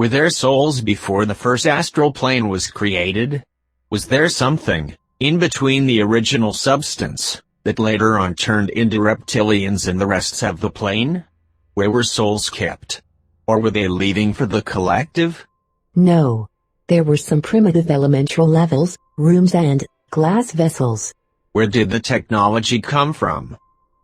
Were there souls before the first astral plane was created? Was there something, in between the original substance, that later on turned into reptilians and the rest of the plane? Where were souls kept? Or were they leaving for the collective? No. There were some primitive elemental levels, rooms and glass vessels. Where did the technology come from?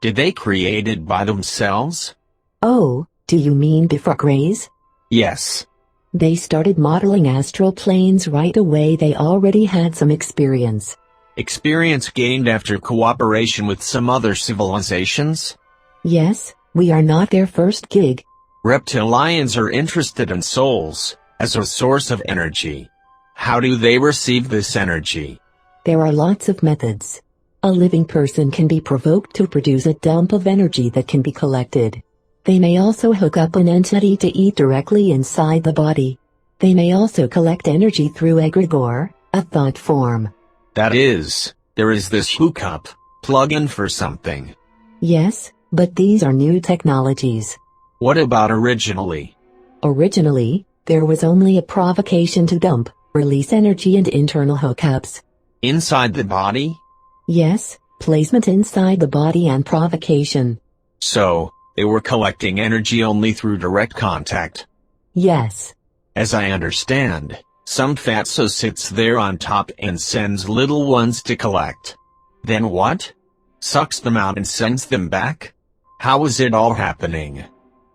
Did they create it by themselves? Oh, do you mean before Greys? Yes. They started modeling astral planes right away. They already had some experience. Experience gained after cooperation with some other civilizations? Yes, we are not their first gig. Reptilians are interested in souls, as a source of energy. How do they receive this energy? There are lots of methods. A living person can be provoked to produce a dump of energy that can be collected. They may also hook up an entity to eat directly inside the body. They may also collect energy through egregore, a thought form. That is, there is this hookup, plug-in for something. Yes, but these are new technologies. What about originally? Originally, there was only a provocation to dump, release energy and internal hookups. Inside the body? Yes, placement inside the body and provocation. So, they were collecting energy only through direct contact. Yes. As I understand, some fatso sits there on top and sends little ones to collect. Then what? Sucks them out and sends them back? How is it all happening?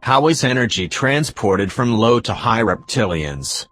How is energy transported from low to high reptilians?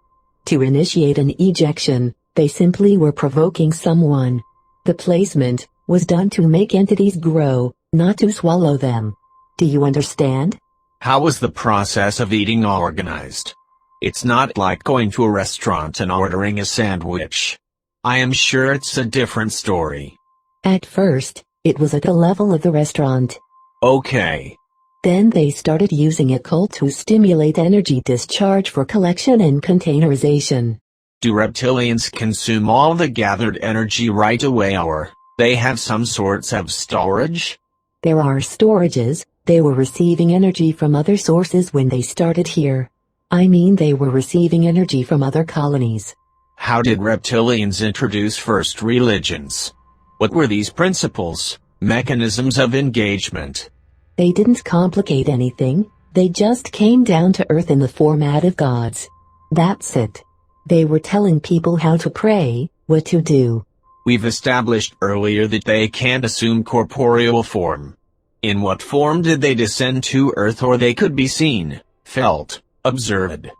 To initiate an ejection, they simply were provoking someone. The placement was done to make entities grow, not to swallow them. Do you understand? How was the process of eating organized? It's not like going to a restaurant and ordering a sandwich. I am sure it's a different story. At first, it was at the level of the restaurant. Okay. Then they started using a cult to stimulate energy discharge for collection and containerization. Do reptilians consume all the gathered energy right away, or they have some sorts of storage? There are storages. They were receiving energy from other sources when they started here. I mean, they were receiving energy from other colonies. How did reptilians introduce first religions? What were these principles, mechanisms of engagement? They didn't complicate anything. They just came down to earth in the format of gods. That's it. They were telling people how to pray, what to do. We've established earlier that they can't assume corporeal form. In what form did they descend to earth, or they could be seen, felt, observed?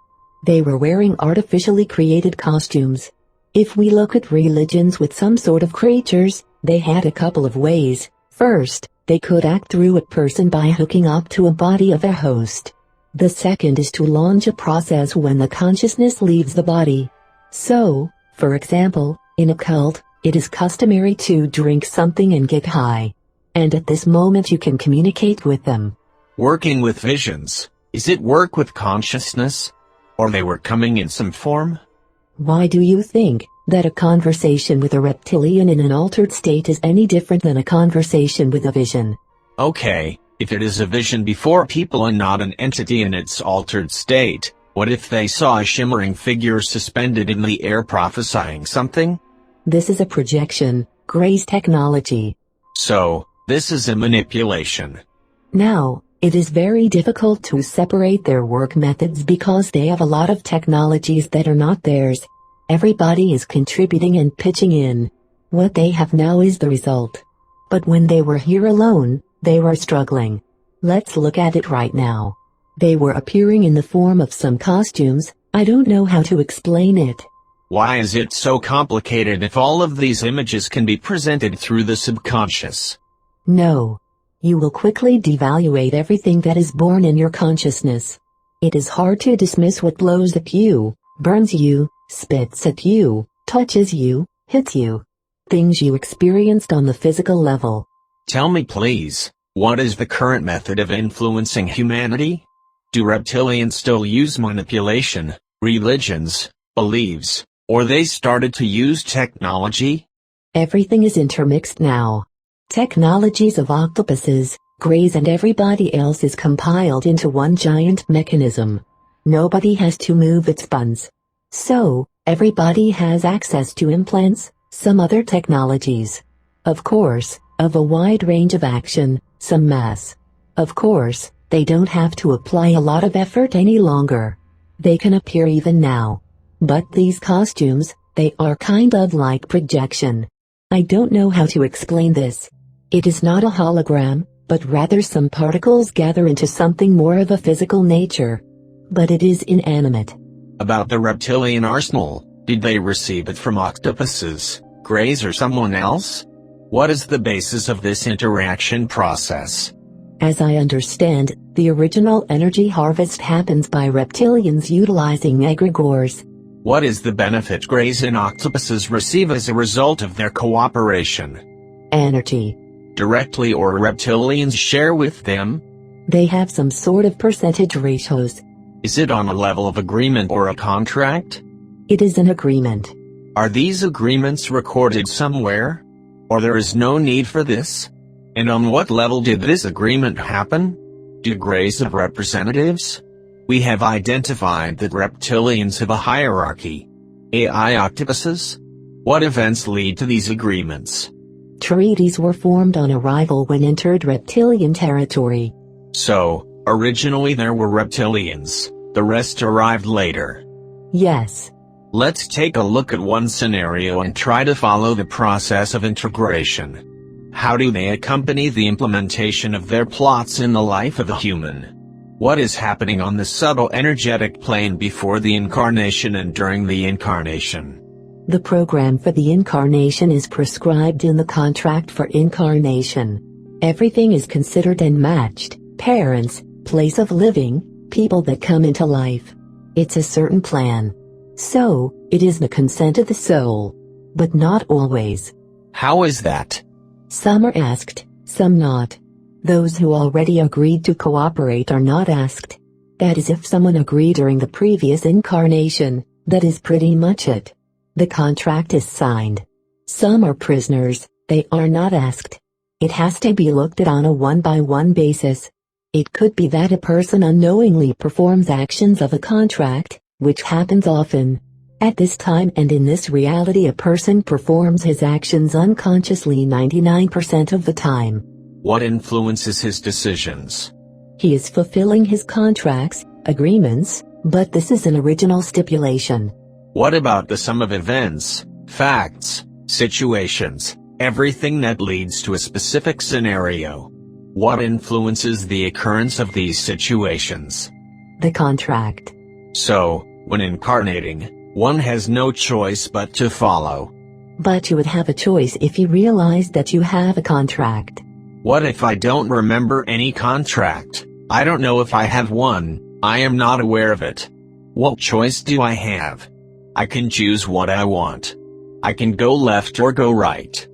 They were wearing artificially created costumes. If we look at religions with some sort of creatures, they had a couple of ways. First, they could act through a person by hooking up to a body of a host. The second is to launch a process when the consciousness leaves the body. So, for example, in a cult, it is customary to drink something and get high. And at this moment you can communicate with them. Working with visions, is it work with consciousness? Or they were coming in some form? Why do you think that a conversation with a reptilian in an altered state is any different than a conversation with a vision? Okay, if it is a vision before people and not an entity in its altered state, what if they saw a shimmering figure suspended in the air prophesying something? This is a projection, Gray's technology. So, this is a manipulation. Now, it is very difficult to separate their work methods because they have a lot of technologies that are not theirs. Everybody is contributing and pitching in. What they have now is the result. But when they were here alone, they were struggling. Let's look at it right now. They were appearing in the form of some costumes. I don't know how to explain it. Why is it so complicated if all of these images can be presented through the subconscious? No. You will quickly devaluate everything that is born in your consciousness. It is hard to dismiss what blows at you, burns you, spits at you, touches you, hits you. Things you experienced on the physical level. Tell me please, what is the current method of influencing humanity? Do reptilians still use manipulation, religions, beliefs, or they started to use technology? Everything is intermixed now. Technologies of octopuses, greys and everybody else is compiled into one giant mechanism. Nobody has to move its buns. So, everybody has access to implants, some other technologies. Of course, of a wide range of action, some mass. Of course, they don't have to apply a lot of effort any longer. They can appear even now. But these costumes, they are kind of like projection. I don't know how to explain this. It is not a hologram, but rather some particles gather into something more of a physical nature. But it is inanimate. About the reptilian arsenal, did they receive it from octopuses, greys or someone else? What is the basis of this interaction process? As I understand, the original energy harvest happens by reptilians utilizing egregores. What is the benefit greys and octopuses receive as a result of their cooperation? Energy. Directly or reptilians share with them? They have some sort of percentage ratios. Is it on a level of agreement or a contract? It is an agreement. Are these agreements recorded somewhere? Or there is no need for this? And on what level did this agreement happen? Do greys have representatives? We have identified that reptilians have a hierarchy. AI octopuses? What events lead to these agreements? Treaties were formed on arrival when entered reptilian territory. So, originally there were reptilians, the rest arrived later. Yes. Let's take a look at one scenario and try to follow the process of integration. How do they accompany the implementation of their plots in the life of a human? What is happening on the subtle energetic plane before the incarnation and during the incarnation? The program for the incarnation is prescribed in the contract for incarnation. Everything is considered and matched: parents, place of living, people that come into life. It's a certain plan. So, it is the consent of the soul. But not always. How is that? Some are asked, some not. Those who already agreed to cooperate are not asked. That is, if someone agreed during the previous incarnation, that is pretty much it. The contract is signed. Some are prisoners, they are not asked. It has to be looked at on a one-by-one basis. It could be that a person unknowingly performs actions of a contract, which happens often. At this time and in this reality, a person performs his actions unconsciously 99% of the time. What influences his decisions? He is fulfilling his contracts, agreements, but this is an original stipulation. What about the sum of events, facts, situations, everything that leads to a specific scenario? What influences the occurrence of these situations? The contract. So, when incarnating, one has no choice but to follow. But you would have a choice if you realized that you have a contract. What if I don't remember any contract? I don't know if I have one, I am not aware of it. What choice do I have? I can choose what I want. I can go left or go right.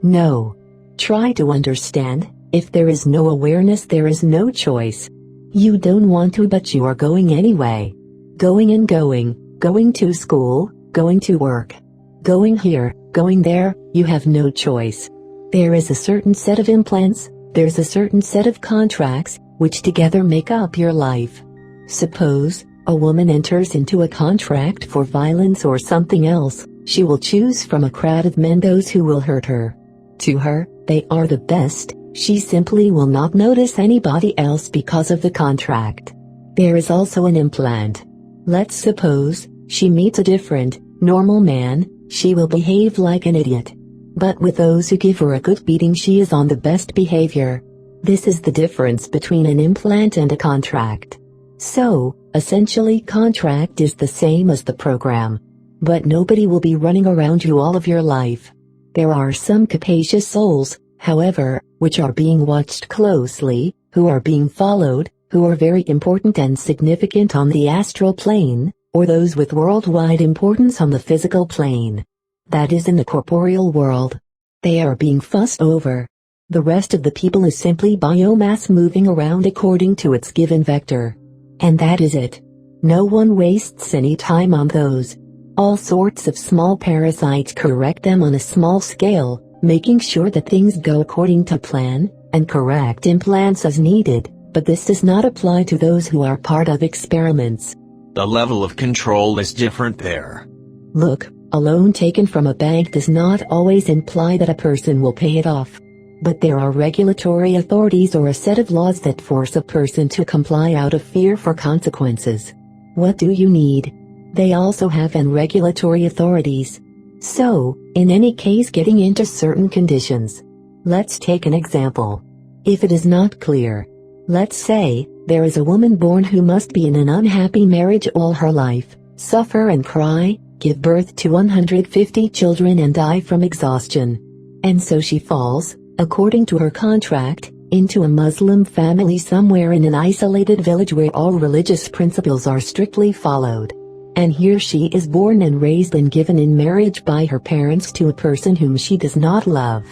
No. Try to understand, if there is no awareness, there is no choice. You don't want to, but you are going anyway. Going and going to school, going to work. Going here, going there, you have no choice. There is a certain set of implants, there's a certain set of contracts, which together make up your life. Suppose, a woman enters into a contract for violence or something else, she will choose from a crowd of men those who will hurt her. To her, they are the best, she simply will not notice anybody else because of the contract. There is also an implant. Let's suppose, she meets a different, normal man, she will behave like an idiot. But with those who give her a good beating, she is on the best behavior. This is the difference between an implant and a contract. So, essentially, contract is the same as the program. But nobody will be running around you all of your life. There are some capacious souls, however, which are being watched closely, who are being followed, who are very important and significant on the astral plane, or those with worldwide importance on the physical plane. That is, in the corporeal world. They are being fussed over. The rest of the people is simply biomass moving around according to its given vector. And that is it. No one wastes any time on those. All sorts of small parasites correct them on a small scale, making sure that things go according to plan, and correct implants as needed, but this does not apply to those who are part of experiments. The level of control is different there. Look, a loan taken from a bank does not always imply that a person will pay it off. But there are regulatory authorities or a set of laws that force a person to comply out of fear for consequences. What do you need? They also have regulatory authorities. So, in any case, getting into certain conditions. Let's take an example. If it is not clear, let's say, there is a woman born who must be in an unhappy marriage all her life, suffer and cry, give birth to 150 children and die from exhaustion. And so she falls, according to her contract, into a Muslim family somewhere in an isolated village where all religious principles are strictly followed. And here she is born and raised and given in marriage by her parents to a person whom she does not love.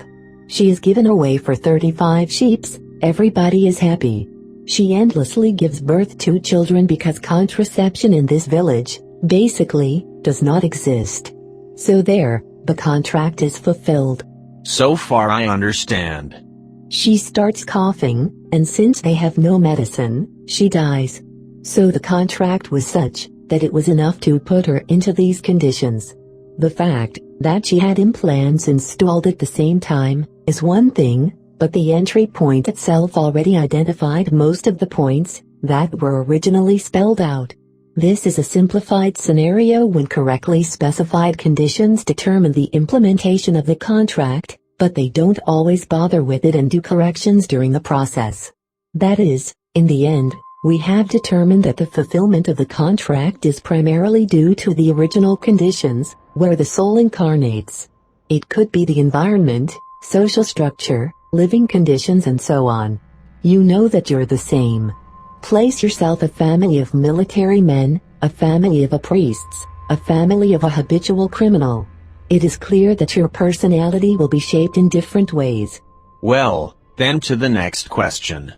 She is given away for 35 sheeps, everybody is happy. She endlessly gives birth to children because contraception in this village, basically, does not exist. So there, the contract is fulfilled. So far I understand. She starts coughing, and since they have no medicine, she dies. So the contract was such that it was enough to put her into these conditions. The fact that she had implants installed at the same time is one thing, but the entry point itself already identified most of the points that were originally spelled out. This is a simplified scenario when correctly specified conditions determine the implementation of the contract, but they don't always bother with it and do corrections during the process. That is, in the end, we have determined that the fulfillment of the contract is primarily due to the original conditions, where the soul incarnates. It could be the environment, social structure, living conditions and so on. You know that you're the same. Place yourself a family of military men, a family of priests, a family of a habitual criminal. It is clear that your personality will be shaped in different ways. Well, then to the next question.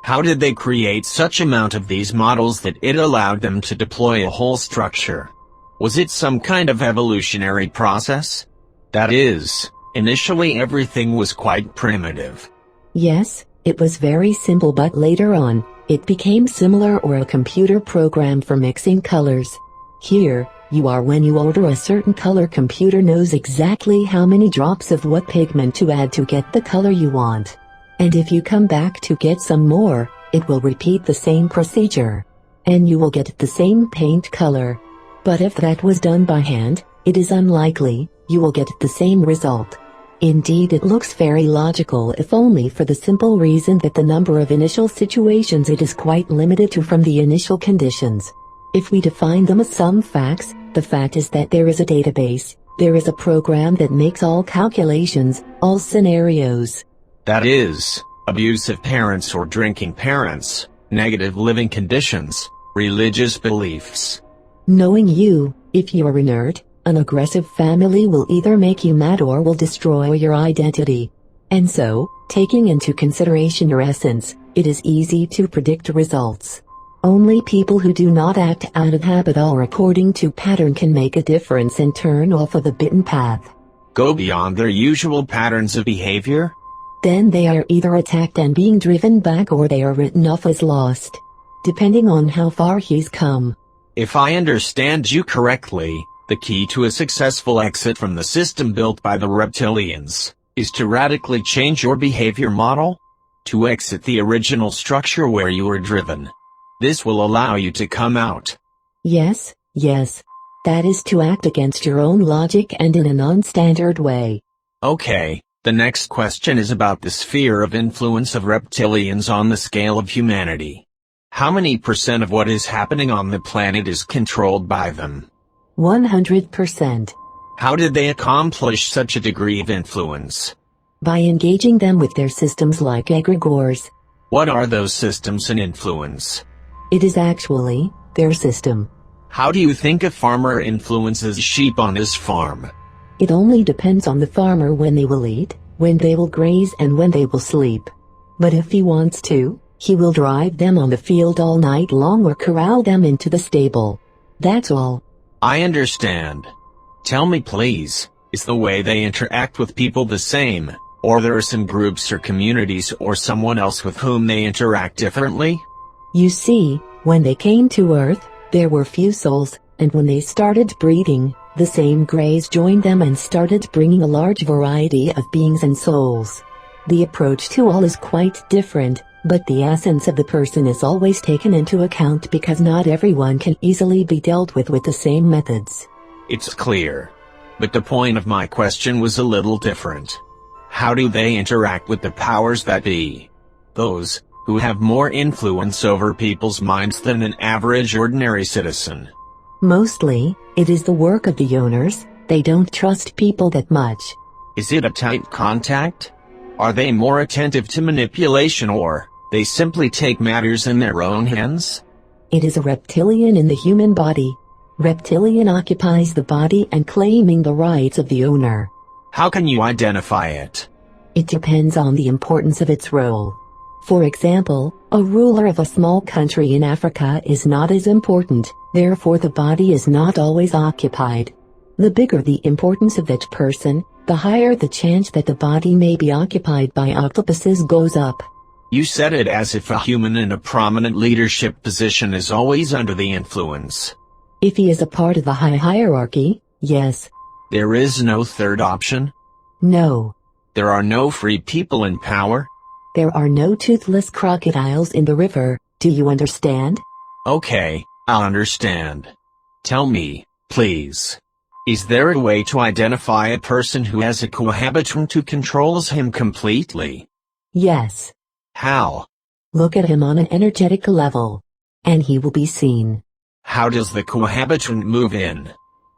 How did they create such amount of these models that it allowed them to deploy a whole structure? Was it some kind of evolutionary process? That is, initially everything was quite primitive. Yes, it was very simple, but later on, it became similar, or a computer program for mixing colors. Here, you are when you order a certain color, computer knows exactly how many drops of what pigment to add to get the color you want. And if you come back to get some more, it will repeat the same procedure. And you will get the same paint color. But if that was done by hand, it is unlikely you will get the same result. Indeed, it looks very logical, if only for the simple reason that the number of initial situations it is quite limited to from the initial conditions. If we define them as some facts, the fact is that there is a database, there is a program that makes all calculations, all scenarios. That is, abusive parents or drinking parents, negative living conditions, religious beliefs. Knowing you, if you are inert, an aggressive family will either make you mad or will destroy your identity. And so, taking into consideration your essence, it is easy to predict results. Only people who do not act out of habit or according to pattern can make a difference and turn off of the beaten path. Go beyond their usual patterns of behavior? Then they are either attacked and being driven back, or they are written off as lost, depending on how far he's come. If I understand you correctly, the key to a successful exit from the system built by the reptilians is to radically change your behavior model? To exit the original structure where you were driven. This will allow you to come out. Yes. That is to act against your own logic and in a non-standard way. Okay, the next question is about the sphere of influence of reptilians on the scale of humanity. How many % of what is happening on the planet is controlled by them? 100%. How did they accomplish such a degree of influence? By engaging them with their systems like Egregores. What are those systems and influence? It is actually their system. How do you think a farmer influences sheep on his farm? It only depends on the farmer when they will eat, when they will graze and when they will sleep. But if he wants to, he will drive them on the field all night long or corral them into the stable. That's all. I understand. Tell me please, is the way they interact with people the same, or there are some groups or communities or someone else with whom they interact differently? You see, when they came to Earth, There were few souls, and when they started breeding, the same greys joined them and started bringing a large variety of beings and souls. The approach to all is quite different, but the essence of the person is always taken into account because not everyone can easily be dealt with the same methods. It's clear. But the point of my question was a little different. How do they interact with the powers that be? Those who have more influence over people's minds than an average ordinary citizen. Mostly, it is the work of the owners. They don't trust people that much. Is it a tight contact? Are they more attentive to manipulation, or they simply take matters in their own hands? It is a reptilian in the human body. Reptilian occupies the body and claiming the rights of the owner. How can you identify it? It depends on the importance of its role. For example, a ruler of a small country in Africa is not as important, therefore the body is not always occupied. The bigger the importance of that person, the higher the chance that the body may be occupied by octopuses goes up. You said it as if a human in a prominent leadership position is always under the influence. If he is a part of the high hierarchy, yes. There is no third option? No. There are no free people in power? There are no toothless crocodiles in the river, do you understand? Okay, I understand. Tell me, please. Is there a way to identify a person who has a cohabitant who controls him completely? Yes. How? Look at him on an energetic level. And he will be seen. How does the cohabitant move in?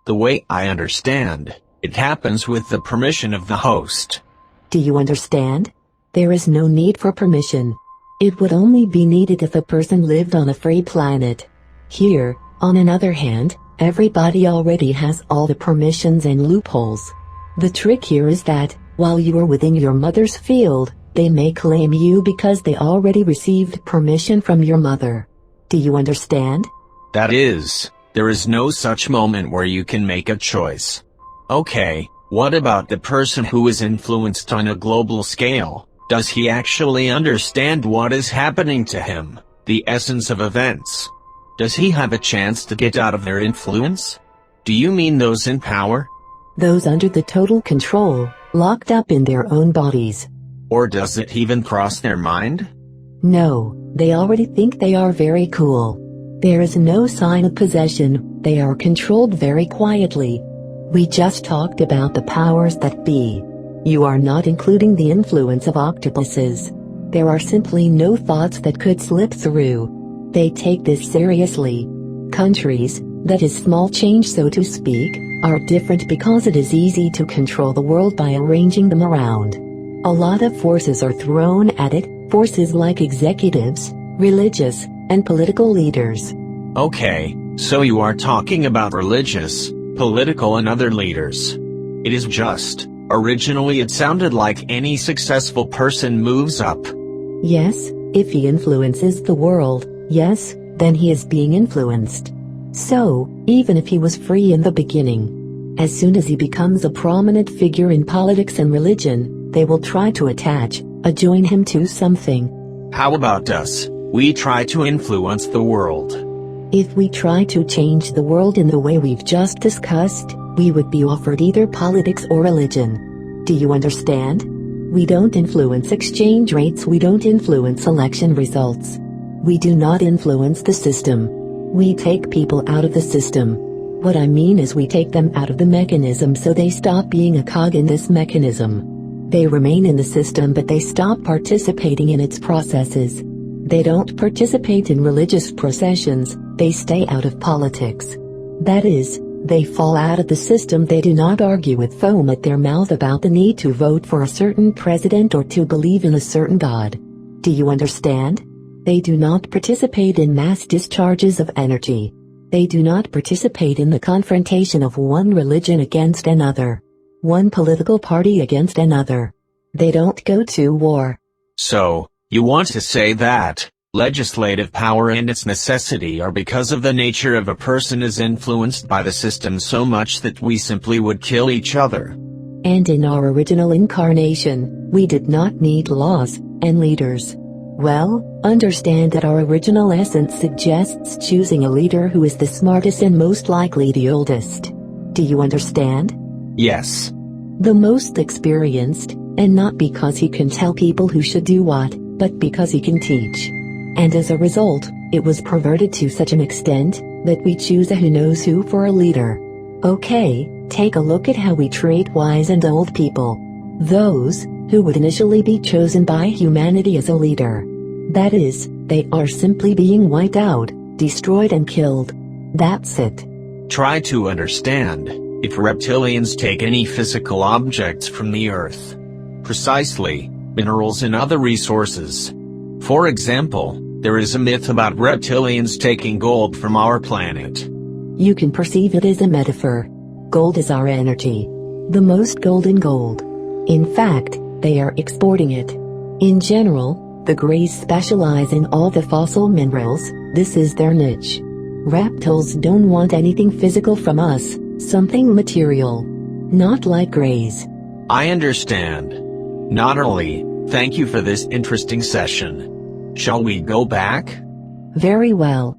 The way I understand, it happens with the permission of the host. Do you understand? There is no need for permission. It would only be needed if a person lived on a free planet. Here, on another hand, everybody already has all the permissions and loopholes. The trick here is that, while you are within your mother's field, they may claim you because they already received permission from your mother. Do you understand? That is, there is no such moment where you can make a choice. Okay, what about the person who is influenced on a global scale? Does he actually understand what is happening to him, the essence of events? Does he have a chance to get out of their influence? Do you mean those in power? Those under the total control, locked up in their own bodies. Or does it even cross their mind? No, they already think they are very cool. There is no sign of possession, they are controlled very quietly. We just talked about the powers that be. You are not including the influence of octopuses. There are simply no thoughts that could slip through. They take this seriously. Countries, that is small change so to speak, are different because it is easy to control the world by arranging them around. A lot of forces are thrown at it, forces like executives, religious, and political leaders. Okay, so you are talking about religious, political and other leaders. It is just, originally it sounded like any successful person moves up. Yes, if he influences the world, yes, then he is being influenced. So, even if he was free in the beginning, as soon as he becomes a prominent figure in politics and religion, they will try to join him to something. How about us? We try to influence the world. If we try to change the world in the way we've just discussed, we would be offered either politics or religion. Do you understand? We don't influence exchange rates, we don't influence election results. We do not influence the system. We take people out of the system. What I mean is we take them out of the mechanism so they stop being a cog in this mechanism. They remain in the system but they stop participating in its processes. They don't participate in religious processions, they stay out of politics. That is, they fall out of the system. They do not argue with foam at their mouth about the need to vote for a certain president or to believe in a certain god. Do you understand? They do not participate in mass discharges of energy. They do not participate in the confrontation of one religion against another. One political party against another. They don't go to war. So, you want to say that legislative power and its necessity are because of the nature of a person is influenced by the system so much that we simply would kill each other. And in our original incarnation, we did not need laws and leaders. Well, understand that our original essence suggests choosing a leader who is the smartest and most likely the oldest. Do you understand? Yes. The most experienced, and not because he can tell people who should do what, but because he can teach. And as a result, it was perverted to such an extent that we choose a who knows who for a leader. Okay, take a look at how we treat wise and old people. Those who would initially be chosen by humanity as a leader. That is, they are simply being wiped out, destroyed and killed. That's it. Try to understand. If reptilians take any physical objects from the earth, precisely, minerals and other resources. For example, there is a myth about reptilians taking gold from our planet. You can perceive it as a metaphor. Gold is our energy. The most golden gold. In fact, they are exporting it. In general, the Greys specialize in all the fossil minerals. This is their niche. Reptiles don't want anything physical from us, something material. Not like Greys. I understand. Nataly, thank you for this interesting session. Shall we go back? Very well.